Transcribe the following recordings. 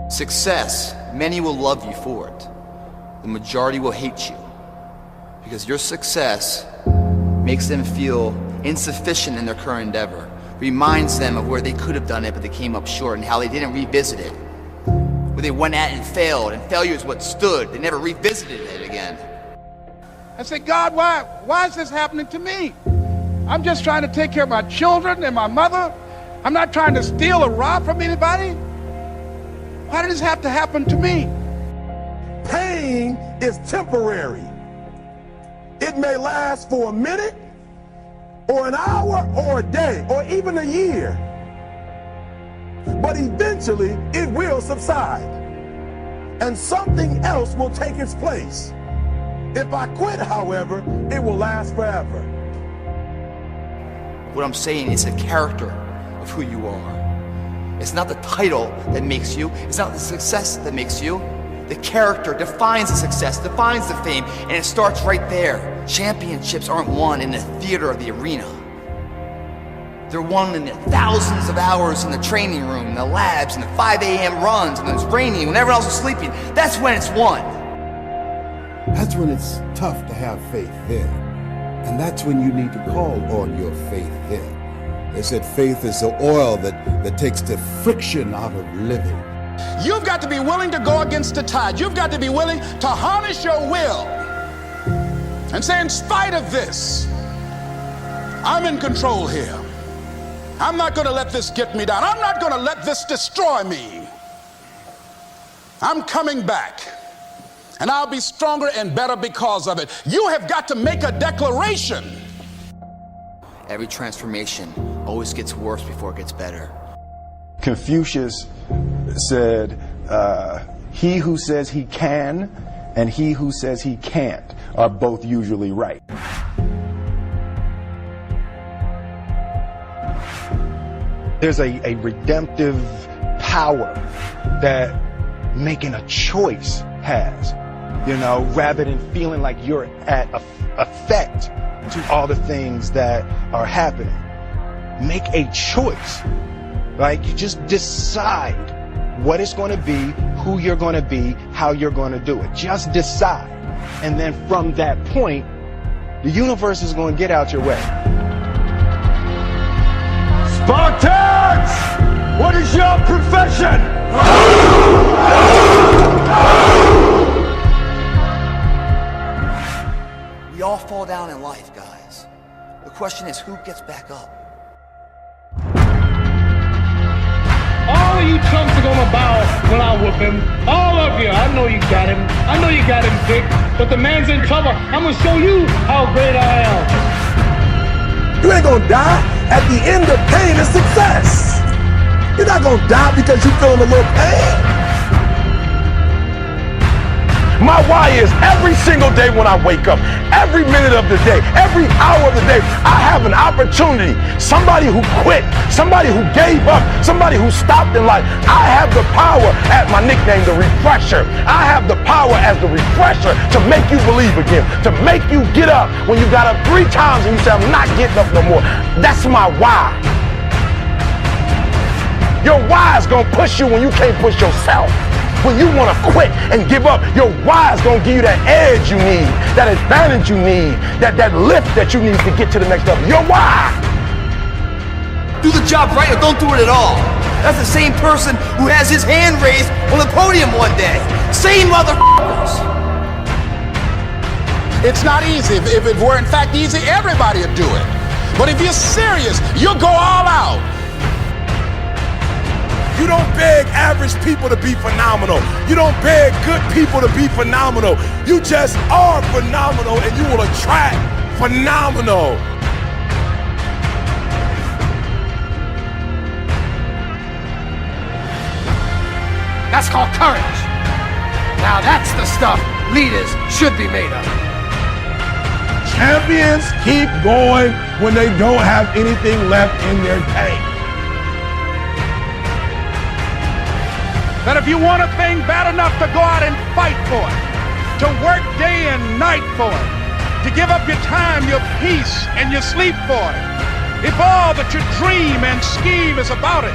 Success, many will love you for it. The majority will hate you. Because your success makes them feel insufficient in their current endeavor. Reminds them of where they could have done it, but they came up short, and how they didn't revisit it. Where they went at it and failed, and failure is what stood. They never revisited it again. I said, God, why is this happening to me? I'm just trying to take care of my children and my mother. I'm not trying to steal or rob from anybody. Why did this have to happen to me? Pain is temporary. It may last for a minute, or an hour, or a day, or even a year. But eventually, it will subside, and something else will take its place. If I quit, however, it will last forever. What I'm saying is the character of who you are. It's not the title that makes you. It's not the success that makes you. The character defines the success, defines the fame, and it starts right there. Championships aren't won in the theater or the arena. They're won in the thousands of hours in the training room, in the labs, in the 5 a.m. runs, when it's raining, when everyone else is sleeping. That's when it's won. That's when it's tough to have faith there. And that's when you need to call on your faith there. They said faith is the oil that takes the friction out of living. You've got to be willing to go against the tide. You've got to be willing to harness your will and say, in spite of this, I'm in control here. I'm not going to let this get me down. I'm not going to let this destroy me. I'm coming back, and I'll be stronger and better because of it. You have got to make a declaration. Every transformation always gets worse before it gets better. Confucius said, he who says he can and he who says he can't are both usually right. There's a redemptive power that making a choice has, rather than feeling like you're at effect to all the things that are happening. Make a choice. Like, you just decide what it's going to be, who you're going to be, how you're going to do it. Just decide. And then from that point, the universe is going to get out your way. Spartans! What is your profession? We all fall down in life, guys. The question is, who gets back up? All of you chumps are gonna bow when I whoop him. All of you. I know you got him. I know you got him picked. But the man's in trouble. I'm gonna show you how great I am. You ain't gonna die. At the end of pain is success. You're not gonna die because you're feeling a little pain. My why is every single day when I wake up, every minute of the day, every hour of the day, I have an opportunity. Somebody who quit, somebody who gave up, somebody who stopped in life. I have the power, as my nickname, the refresher. I have the power as the refresher to make you believe again, to make you get up when you got up 3 times and you say, I'm not getting up no more. That's my why. Your why is gonna push you when you can't push yourself. When you want to quit and give up, your why is going to give you that edge you need, that advantage you need, that lift that you need to get to the next level. Your why. Do the job right or don't do it at all. That's the same person who has his hand raised on the podium one day. Same motherfuckers. It's not easy. If it were in fact easy, everybody would do it. But if you're serious, you'll go all out. You don't beg average people to be phenomenal. You don't beg good people to be phenomenal. You just are phenomenal, and you will attract phenomenal. That's called courage. Now that's the stuff leaders should be made of. Champions keep going when they don't have anything left in their tank. That if you want a thing bad enough to go out and fight for it, to work day and night for it, to give up your time, your peace, and your sleep for it, if all that you dream and scheme is about it,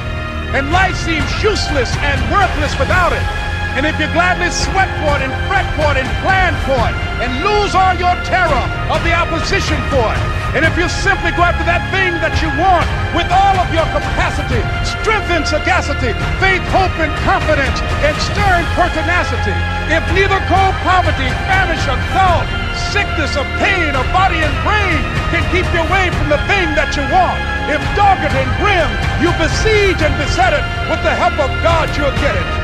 and life seems useless and worthless without it, and if you gladly sweat for it and fret for it and plan for it and lose all your terror of the opposition for it, and if you simply go after that thing that you want with all of your capacity, strength and sagacity, faith, hope, and confidence, and stern pertinacity, if neither cold poverty, famine, or thought, sickness, or pain, or body and brain can keep you away from the thing that you want, if dogged and grim, you besiege and beset it, with the help of God you'll get it.